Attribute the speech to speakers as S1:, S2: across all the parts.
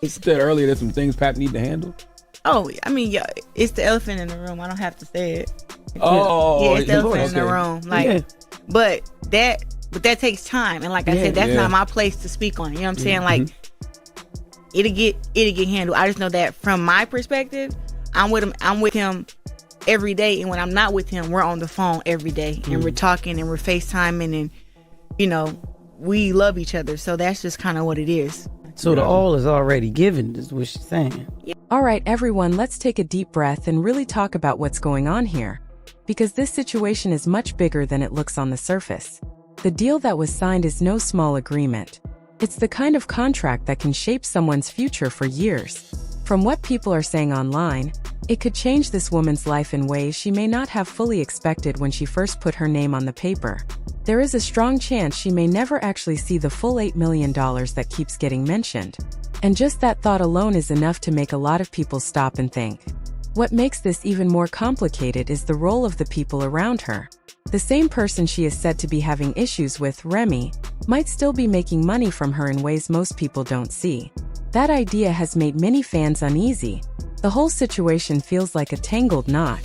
S1: You said earlier there's some things Pap need to handle.
S2: Oh, I mean, yeah, it's the elephant in the room. I don't have to say it.
S1: Oh,
S2: yeah, it's the elephant in the room. Like,
S3: Yeah.
S2: but that takes time, and like I said, that's not my place to speak on it. You know what I'm saying? Like, it'll get handled. I just know that from my perspective, I'm with him every day, and when I'm not with him, we're on the phone every day, and we're talking, and we're FaceTiming, and you know, we love each other. So that's just kind of what it is.
S3: So the all is already given, is what she's saying.
S4: All right, everyone, let's take a deep breath and really talk about what's going on here. Because this situation is much bigger than it looks on the surface. The deal that was signed is no small agreement. It's the kind of contract that can shape someone's future for years. From what people are saying online, it could change this woman's life in ways she may not have fully expected when she first put her name on the paper. There is a strong chance she may never actually see the full $8 million that keeps getting mentioned. And just that thought alone is enough to make a lot of people stop and think. What makes this even more complicated is the role of the people around her. The same person she is said to be having issues with, Remy, might still be making money from her in ways most people don't see. That idea has made many fans uneasy. The whole situation feels like a tangled knot.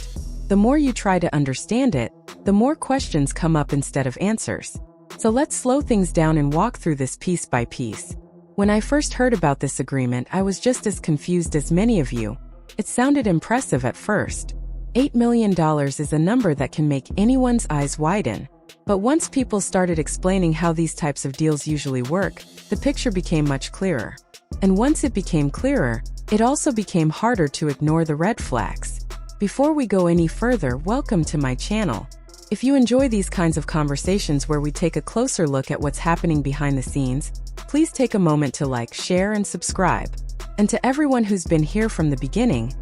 S4: The more you try to understand it, the more questions come up instead of answers. So let's slow things down and walk through this piece by piece. When I first heard about this agreement, I was just as confused as many of you. It sounded impressive at first. $8 million is a number that can make anyone's eyes widen. But once people started explaining how these types of deals usually work, the picture became much clearer. And once it became clearer, it also became harder to ignore the red flags. Before we go any further, welcome to my channel. If you enjoy these kinds of conversations where we take a closer look at what's happening behind the scenes, please take a moment to like, share, and subscribe. And to everyone who's been here from the beginning,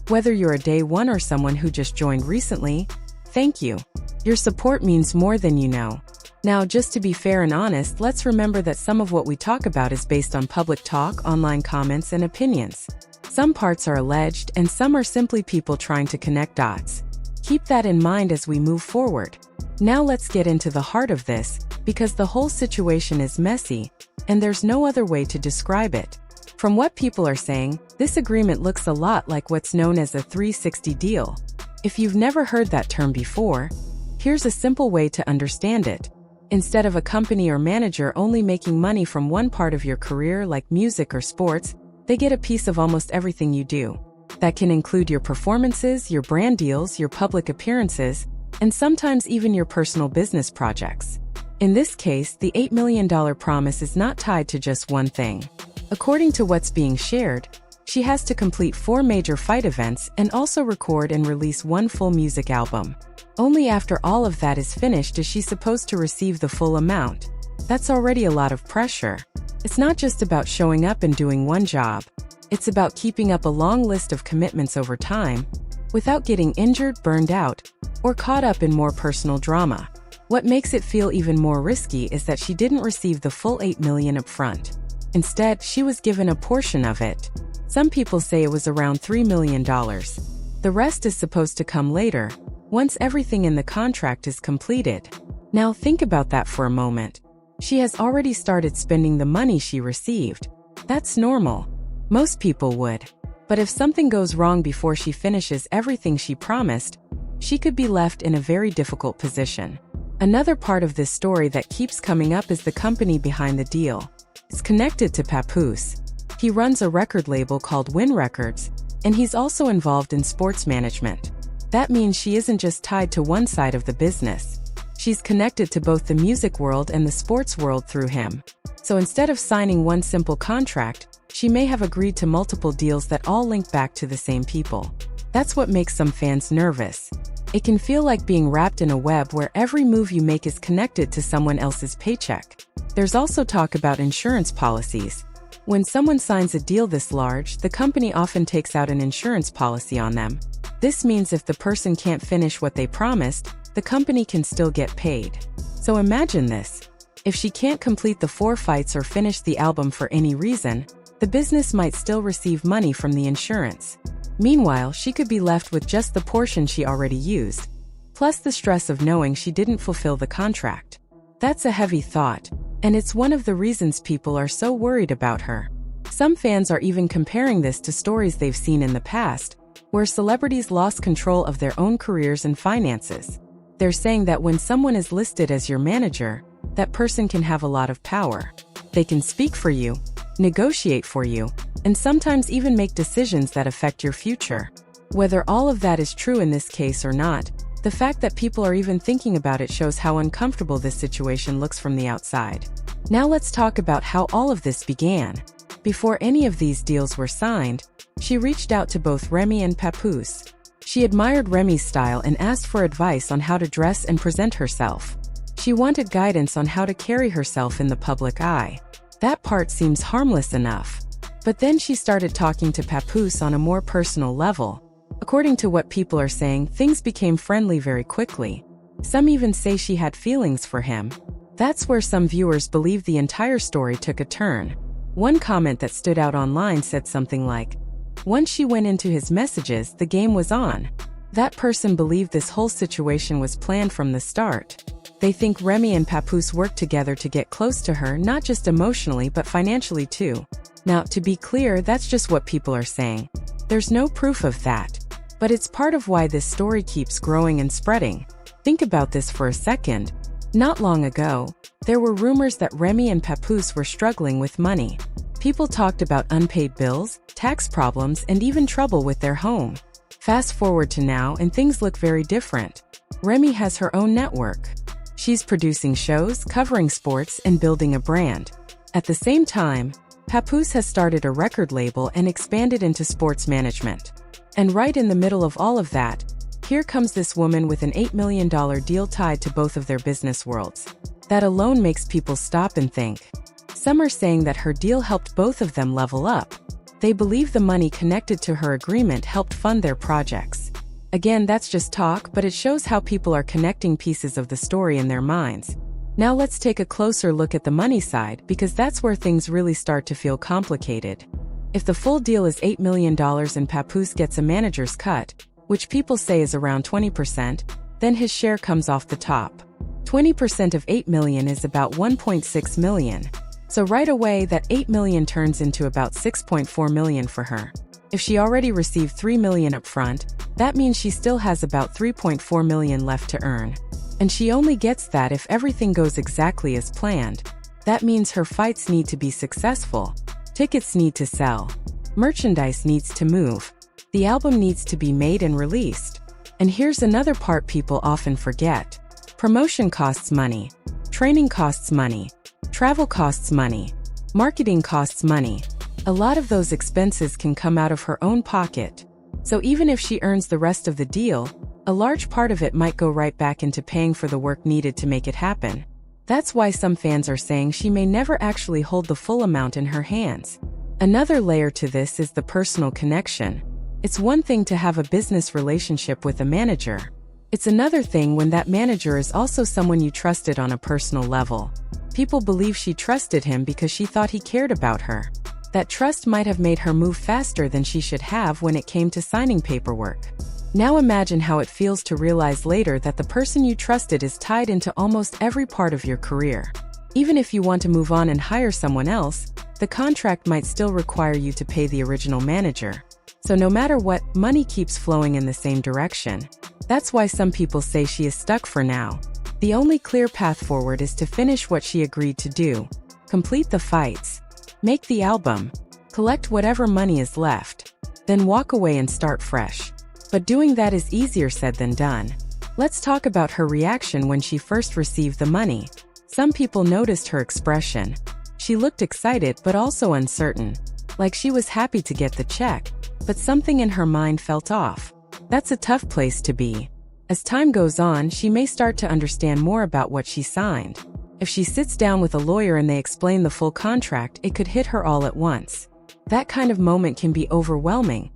S4: whether you're a day one or someone who just joined recently, thank you. Your support means more than you know. Now, just to be fair and honest, let's remember that some of what we talk about is based on public talk, online comments, and opinions. Some parts are alleged, and some are simply people trying to connect dots. Keep that in mind as we move forward. Now let's get into the heart of this, because the whole situation is messy, and there's no other way to describe it. From what people are saying, this agreement looks a lot like what's known as a 360 deal. If you've never heard that term before, here's a simple way to understand it. Instead of a company or manager only making money from one part of your career like music or sports, they get a piece of almost everything you do. That can include your performances, your brand deals, your public appearances, and sometimes even your personal business projects. In this case, the $8 million promise is not tied to just one thing. According to what's being shared, she has to complete 4 major fight events and also record and release 1 full music album. Only after all of that is finished is she supposed to receive the full amount. That's already a lot of pressure. It's not just about showing up and doing one job. It's about keeping up a long list of commitments over time, without getting injured, burned out, or caught up in more personal drama. What makes it feel even more risky is that she didn't receive the full $8 million up front. Instead, she was given a portion of it. Some people say it was around $3 million. The rest is supposed to come later, once everything in the contract is completed. Now think about that for a moment. She has already started spending the money she received. That's normal. Most people would. But if something goes wrong before she finishes everything she promised, she could be left in a very difficult position. Another part of this story that keeps coming up is the company behind the deal. It's connected to Papoose. He runs a record label called Win Records, and he's also involved in sports management. That means she isn't just tied to one side of the business. She's connected to both the music world and the sports world through him. So instead of signing one simple contract, she may have agreed to multiple deals that all link back to the same people. That's what makes some fans nervous. It can feel like being wrapped in a web where every move you make is connected to someone else's paycheck. There's also talk about insurance policies. When someone signs a deal this large, the company often takes out an insurance policy on them. This means if the person can't finish what they promised, the company can still get paid. So imagine this. If she can't complete the 4 fights or finish the album for any reason, the business might still receive money from the insurance. Meanwhile, she could be left with just the portion she already used, plus the stress of knowing she didn't fulfill the contract. That's a heavy thought, and it's one of the reasons people are so worried about her. Some fans are even comparing this to stories they've seen in the past, where celebrities lost control of their own careers and finances. They're saying that when someone is listed as your manager, that person can have a lot of power. They can speak for you, negotiate for you, and sometimes even make decisions that affect your future. Whether all of that is true in this case or not, the fact that people are even thinking about it shows how uncomfortable this situation looks from the outside. Now let's talk about how all of this began. Before any of these deals were signed, she reached out to both Remy and Papoose. She admired Remy's style and asked for advice on how to dress and present herself. She wanted guidance on how to carry herself in the public eye. That part seems harmless enough. But then she started talking to Papoose on a more personal level. According to what people are saying, things became friendly very quickly. Some even say she had feelings for him. That's where some viewers believe the entire story took a turn. One comment that stood out online said something like, "Once she went into his messages, the game was on." That person believed this whole situation was planned from the start. They think Remy and Papoose worked together to get close to her, not just emotionally but financially too. Now, to be clear, that's just what people are saying. There's no proof of that. But it's part of why this story keeps growing and spreading. Think about this for a second. Not long ago, there were rumors that Remy and Papoose were struggling with money. People talked about unpaid bills, tax problems, and even trouble with their home. Fast forward to now and things look very different. Remy has her own network. She's producing shows, covering sports, and building a brand. At the same time, Papoose has started a record label and expanded into sports management. And right in the middle of all of that, here comes this woman with an $8 million deal tied to both of their business worlds. That alone makes people stop and think. Some are saying that her deal helped both of them level up. They believe the money connected to her agreement helped fund their projects. Again, that's just talk, but it shows how people are connecting pieces of the story in their minds. Now let's take a closer look at the money side, because that's where things really start to feel complicated. If the full deal is $8 million and Papoose gets a manager's cut, which people say is around 20%, then his share comes off the top. 20% of $8 million is about $1.6 million. So right away, that $8 million turns into about $6.4 million for her. If she already received $3 million up front, that means she still has about $3.4 million left to earn. And she only gets that if everything goes exactly as planned. That means her fights need to be successful. Tickets need to sell. Merchandise needs to move. The album needs to be made and released. And here's another part people often forget. Promotion costs money. Training costs money. Travel costs money. Marketing costs money. A lot of those expenses can come out of her own pocket. So even if she earns the rest of the deal, a large part of it might go right back into paying for the work needed to make it happen. That's why some fans are saying she may never actually hold the full amount in her hands. Another layer to this is the personal connection. It's one thing to have a business relationship with a manager. It's another thing when that manager is also someone you trusted on a personal level. People believe she trusted him because she thought he cared about her. That trust might have made her move faster than she should have when it came to signing paperwork. Now imagine how it feels to realize later that the person you trusted is tied into almost every part of your career. Even if you want to move on and hire someone else, the contract might still require you to pay the original manager. So no matter what, money keeps flowing in the same direction. That's why some people say she is stuck for now. The only clear path forward is to finish what she agreed to do. Complete the fights. Make the album. Collect whatever money is left. Then walk away and start fresh. But doing that is easier said than done. Let's talk about her reaction when she first received the money. Some people noticed her expression. She looked excited but also uncertain. Like she was happy to get the check, but something in her mind felt off. That's a tough place to be. As time goes on, she may start to understand more about what she signed. If she sits down with a lawyer and they explain the full contract, it could hit her all at once. That kind of moment can be overwhelming,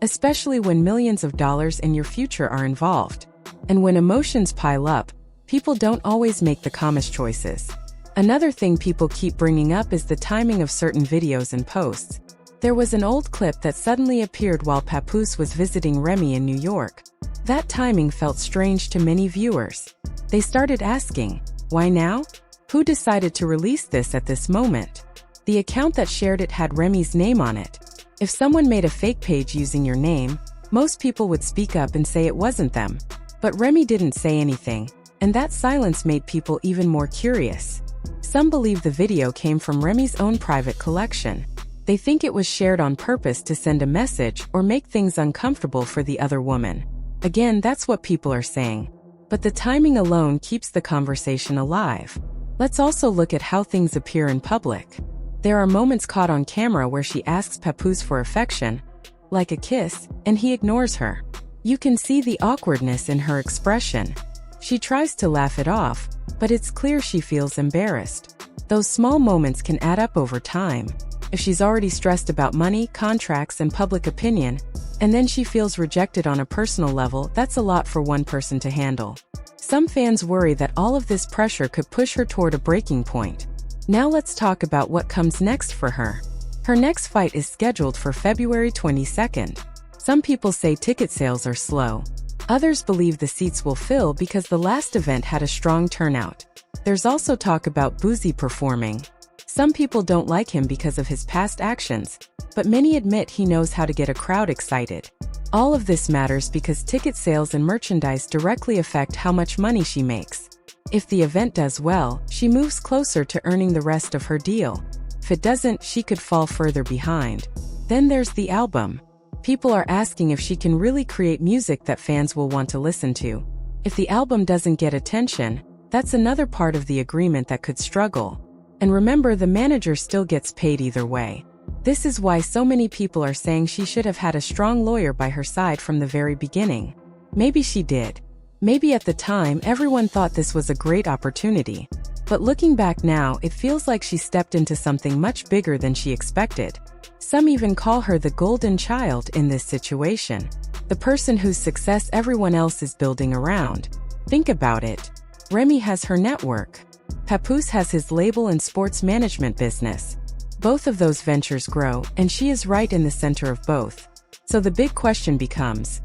S4: especially when millions of dollars in your future are involved. And when emotions pile up, people don't always make the calmest choices. Another thing people keep bringing up is the timing of certain videos and posts. There was an old clip that suddenly appeared while Papoose was visiting Remy in New York. That timing felt strange to many viewers. They started asking, why now? Who decided to release this at this moment? The account that shared it had Remy's name on it. If someone made a fake page using your name, most people would speak up and say it wasn't them. But Remy didn't say anything, and that silence made people even more curious. Some believe the video came from Remy's own private collection. They think it was shared on purpose to send a message or make things uncomfortable for the other woman. Again, that's what people are saying. But the timing alone keeps the conversation alive. Let's also look at how things appear in public. There are moments caught on camera where she asks Papoose for affection, like a kiss, and he ignores her. You can see the awkwardness in her expression. She tries to laugh it off, but it's clear she feels embarrassed. Those small moments can add up over time. If she's already stressed about money, contracts, and public opinion, and then she feels rejected on a personal level, that's a lot for one person to handle. Some fans worry that all of this pressure could push her toward a breaking point. Now let's talk about what comes next for her. Her next fight is scheduled for February 22nd. Some people say ticket sales are slow. Others believe the seats will fill because the last event had a strong turnout. There's also talk about Boosie performing. Some people don't like him because of his past actions, but many admit he knows how to get a crowd excited. All of this matters because ticket sales and merchandise directly affect how much money she makes. If the event does well, she moves closer to earning the rest of her deal. If it doesn't, she could fall further behind. Then there's the album. People are asking if she can really create music that fans will want to listen to. If the album doesn't get attention, that's another part of the agreement that could struggle. And remember, the manager still gets paid either way. This is why so many people are saying she should have had a strong lawyer by her side from the very beginning. Maybe she did. Maybe at the time everyone thought this was a great opportunity. But looking back now, it feels like she stepped into something much bigger than she expected. Some even call her the golden child in this situation, the person whose success everyone else is building around. Think about it. Remy has her network. Papoose has his label and sports management business. Both of those ventures grow, and she is right in the center of both. So the big question becomes,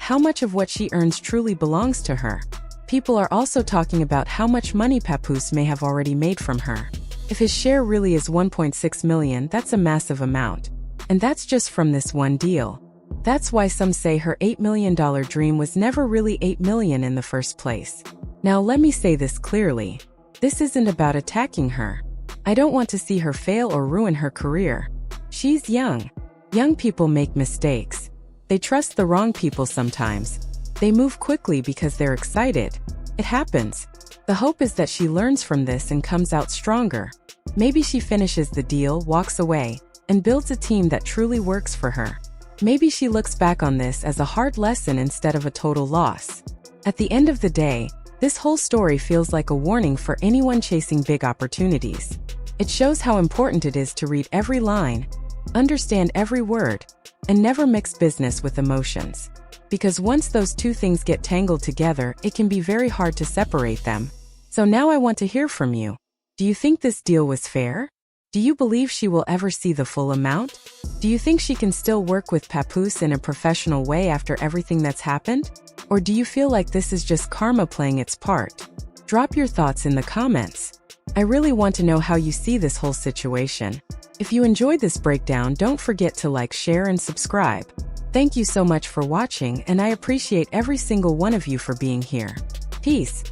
S4: how much of what she earns truly belongs to her? People are also talking about how much money Papoose may have already made from her. If his share really is $1.6 million, that's a massive amount. And that's just from this one deal. That's why some say her $8 million dream was never really $8 million in the first place. Now let me say this clearly. This isn't about attacking her. I don't want to see her fail or ruin her career. She's young. Young people make mistakes. They trust the wrong people sometimes. They move quickly because they're excited. It happens. The hope is that she learns from this and comes out stronger. Maybe she finishes the deal, walks away, and builds a team that truly works for her. Maybe she looks back on this as a hard lesson instead of a total loss. At the end of the day, this whole story feels like a warning for anyone chasing big opportunities. It shows how important it is to read every line, understand every word, and never mix business with emotions. Because once those two things get tangled together, it can be very hard to separate them. So now I want to hear from you. Do you think this deal was fair? Do you believe she will ever see the full amount? Do you think she can still work with Papoose in a professional way after everything that's happened? Or do you feel like this is just karma playing its part? Drop your thoughts in the comments. I really want to know how you see this whole situation. If you enjoyed this breakdown, don't forget to like, share, and subscribe. Thank you so much for watching, and I appreciate every single one of you for being here. Peace.